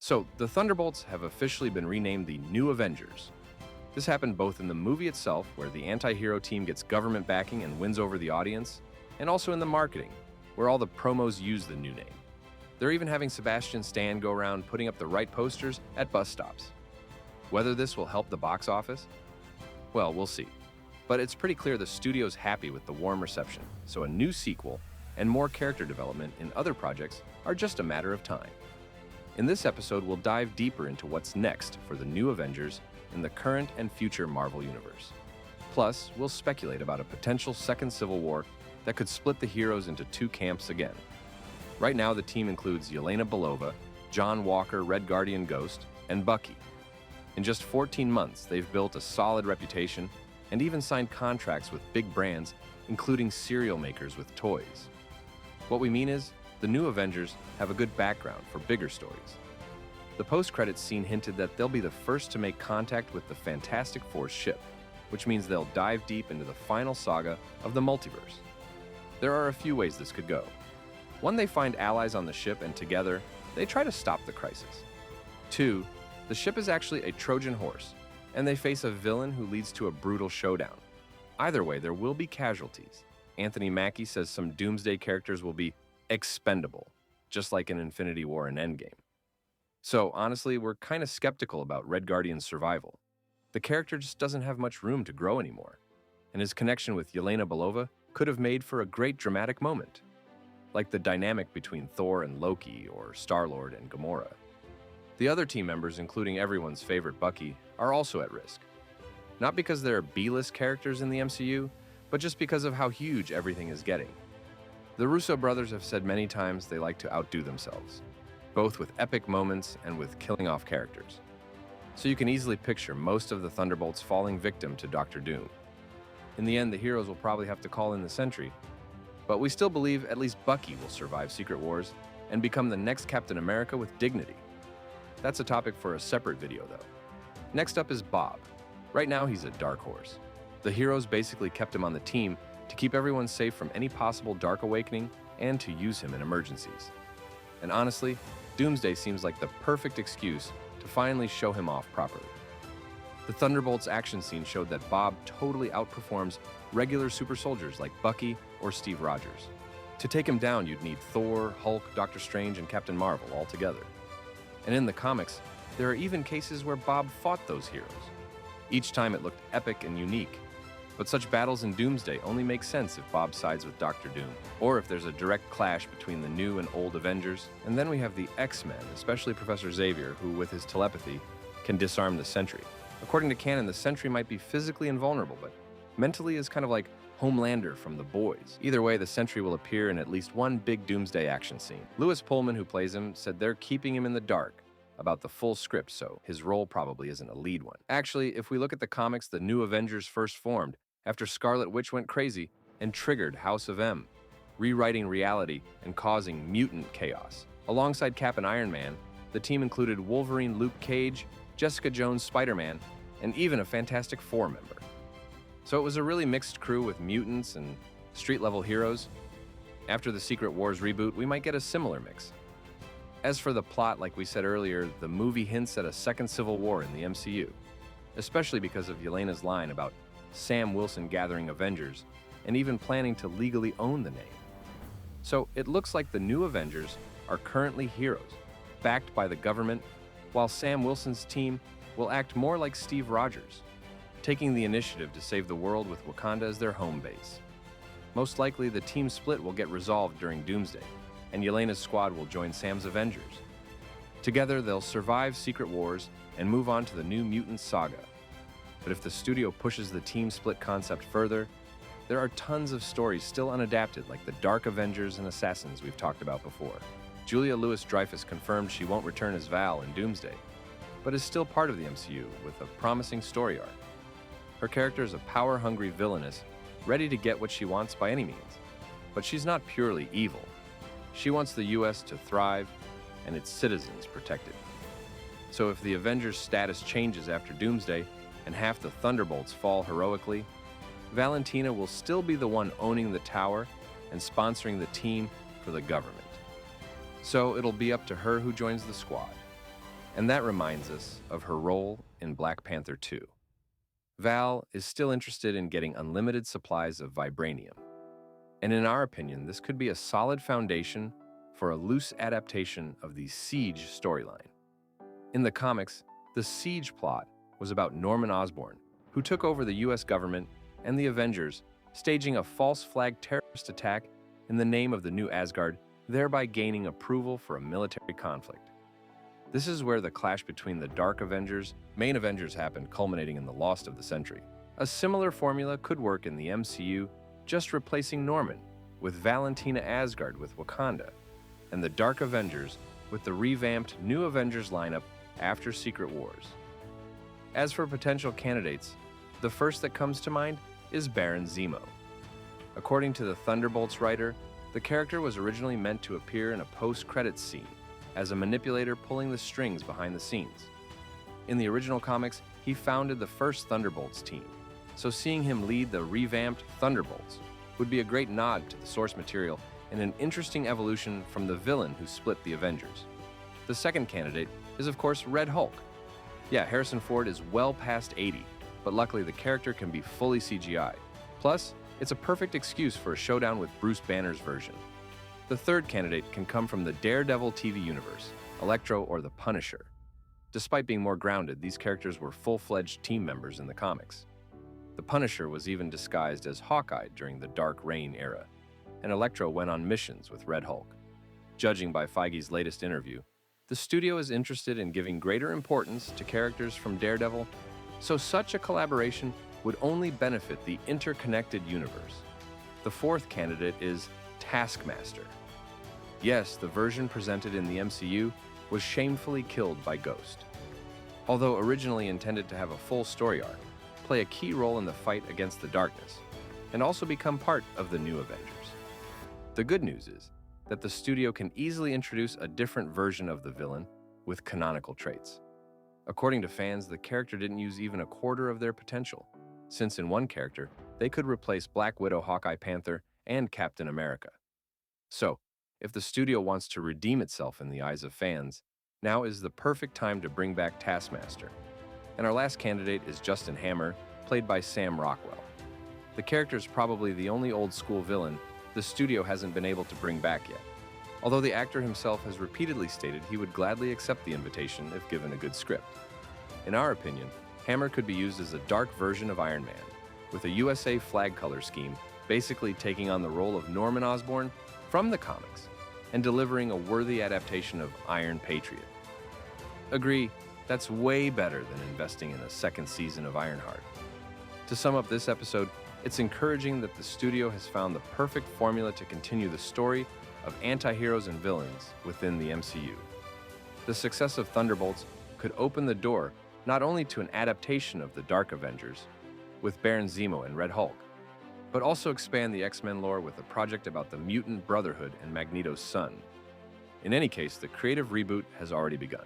So, the Thunderbolts have officially been renamed the New Avengers. This happened both in the movie itself, where the anti-hero team gets government backing and wins over the audience, and also in the marketing, where all the promos use the new name. They're even having Sebastian Stan go around putting up the right posters at bus stops. Whether this will help the box office? Well, we'll see. But it's pretty clear the studio's happy with the warm reception, so a new sequel and more character development in other projects are just a matter of time. In this episode, we'll dive deeper into what's next for the New Avengers in the current and future Marvel Universe. Plus, we'll speculate about a potential second Civil War that could split the heroes into two camps again. Right now, the team includes Yelena Belova, John Walker, Red Guardian Ghost, and Bucky. In just 14 months, they've built a solid reputation and even signed contracts with big brands, including cereal makers with toys. What we mean is, the New Avengers have a good background for bigger stories. The post-credits scene hinted that they'll be the first to make contact with the Fantastic Four's ship, which means they'll dive deep into the final saga of the multiverse. There are a few ways this could go. One, they find allies on the ship and together, they try to stop the crisis. Two, the ship is actually a Trojan horse, and they face a villain who leads to a brutal showdown. Either way, there will be casualties. Anthony Mackie says some Doomsday characters will be expendable, just like in Infinity War and Endgame. So honestly, we're kind of skeptical about Red Guardian's survival. The character just doesn't have much room to grow anymore, and his connection with Yelena Belova could have made for a great dramatic moment, like the dynamic between Thor and Loki or Star-Lord and Gamora. The other team members, including everyone's favorite Bucky, are also at risk. Not because they're B-list characters in the MCU, but just because of how huge everything is getting. The Russo brothers have said many times they like to outdo themselves, both with epic moments and with killing off characters. So you can easily picture most of the Thunderbolts falling victim to Doctor Doom. In the end, the heroes will probably have to call in the Sentry, but we still believe at least Bucky will survive Secret Wars and become the next Captain America with dignity. That's a topic for a separate video, though. Next up is Bob. Right now, he's a dark horse. The heroes basically kept him on the team to keep everyone safe from any possible Dark Awakening and to use him in emergencies. And honestly, Doomsday seems like the perfect excuse to finally show him off properly. The Thunderbolts action scene showed that Bob totally outperforms regular super soldiers like Bucky or Steve Rogers. To take him down, you'd need Thor, Hulk, Doctor Strange, and Captain Marvel all together. And in the comics, there are even cases where Bob fought those heroes. Each time it looked epic and unique. But such battles in Doomsday only make sense if Bob sides with Doctor Doom, or if there's a direct clash between the new and old Avengers. And then we have the X-Men, especially Professor Xavier, who with his telepathy can disarm the Sentry. According to canon, the Sentry might be physically invulnerable, but mentally is kind of like Homelander from The Boys. Either way, the Sentry will appear in at least one big Doomsday action scene. Lewis Pullman, who plays him, said they're keeping him in the dark about the full script, so his role probably isn't a lead one. Actually, if we look at the comics, the New Avengers first formed after Scarlet Witch went crazy and triggered House of M, rewriting reality and causing mutant chaos. Alongside Cap and Iron Man, the team included Wolverine, Luke Cage, Jessica Jones, Spider-Man, and even a Fantastic Four member. So it was a really mixed crew with mutants and street-level heroes. After the Secret Wars reboot, we might get a similar mix. As for the plot, like we said earlier, the movie hints at a second Civil War in the MCU, especially because of Yelena's line about Sam Wilson gathering Avengers and even planning to legally own the name. So it looks like the New Avengers are currently heroes, backed by the government, while Sam Wilson's team will act more like Steve Rogers, taking the initiative to save the world with Wakanda as their home base. Most likely, the team split will get resolved during Doomsday, and Yelena's squad will join Sam's Avengers. Together, they'll survive Secret Wars and move on to the New Mutants saga. But if the studio pushes the team split concept further, there are tons of stories still unadapted, like the Dark Avengers and Assassins we've talked about before. Julia Louis-Dreyfus confirmed she won't return as Val in Doomsday, but is still part of the MCU with a promising story arc. Her character is a power-hungry villainess, ready to get what she wants by any means. But she's not purely evil. She wants the US to thrive and its citizens protected. So if the Avengers' status changes after Doomsday and half the Thunderbolts fall heroically, Valentina will still be the one owning the tower and sponsoring the team for the government. So it'll be up to her who joins the squad. And that reminds us of her role in Black Panther 2. Val is still interested in getting unlimited supplies of vibranium. And in our opinion, this could be a solid foundation for a loose adaptation of the Siege storyline. In the comics, the Siege plot was about Norman Osborn, who took over the US government and the Avengers, staging a false flag terrorist attack in the name of the new Asgard, thereby gaining approval for a military conflict. This is where the clash between the Dark Avengers, main Avengers happened, culminating in the Lost of the Century. A similar formula could work in the MCU, just replacing Norman with Valentina Asgard with Wakanda, and the Dark Avengers with the revamped New Avengers lineup after Secret Wars. As for potential candidates, the first that comes to mind is Baron Zemo. According to the Thunderbolts writer, the character was originally meant to appear in a post-credits scene as a manipulator pulling the strings behind the scenes. In the original comics, he founded the first Thunderbolts team, so seeing him lead the revamped Thunderbolts would be a great nod to the source material and an interesting evolution from the villain who split the Avengers. The second candidate is, of course, Red Hulk. Yeah, Harrison Ford is well past 80, but luckily the character can be fully CGI. Plus, it's a perfect excuse for a showdown with Bruce Banner's version. The third candidate can come from the Daredevil TV universe, Electro or the Punisher. Despite being more grounded, these characters were full-fledged team members in the comics. The Punisher was even disguised as Hawkeye during the Dark Reign era, and Electro went on missions with Red Hulk. Judging by Feige's latest interview, the studio is interested in giving greater importance to characters from Daredevil, so such a collaboration would only benefit the interconnected universe. The fourth candidate is Taskmaster. Yes, the version presented in the MCU was shamefully killed by Ghost. Although originally intended to have a full story arc, play a key role in the fight against the darkness, and also become part of the New Avengers. The good news is that the studio can easily introduce a different version of the villain with canonical traits. According to fans, the character didn't use even a quarter of their potential, since in one character, they could replace Black Widow, Hawkeye, Panther, and Captain America. So, if the studio wants to redeem itself in the eyes of fans, now is the perfect time to bring back Taskmaster. And our last candidate is Justin Hammer, played by Sam Rockwell. The character is probably the only old-school villain the studio hasn't been able to bring back yet, although the actor himself has repeatedly stated he would gladly accept the invitation if given a good script. In our opinion, Hammer could be used as a dark version of Iron Man, with a USA flag color scheme, basically taking on the role of Norman Osborn from the comics and delivering a worthy adaptation of Iron Patriot. Agree, that's way better than investing in a second season of Ironheart. To sum up this episode, it's encouraging that the studio has found the perfect formula to continue the story of anti-heroes and villains within the MCU. The success of Thunderbolts could open the door not only to an adaptation of the Dark Avengers with Baron Zemo and Red Hulk, but also expand the X-Men lore with a project about the Mutant Brotherhood and Magneto's son. In any case, the creative reboot has already begun.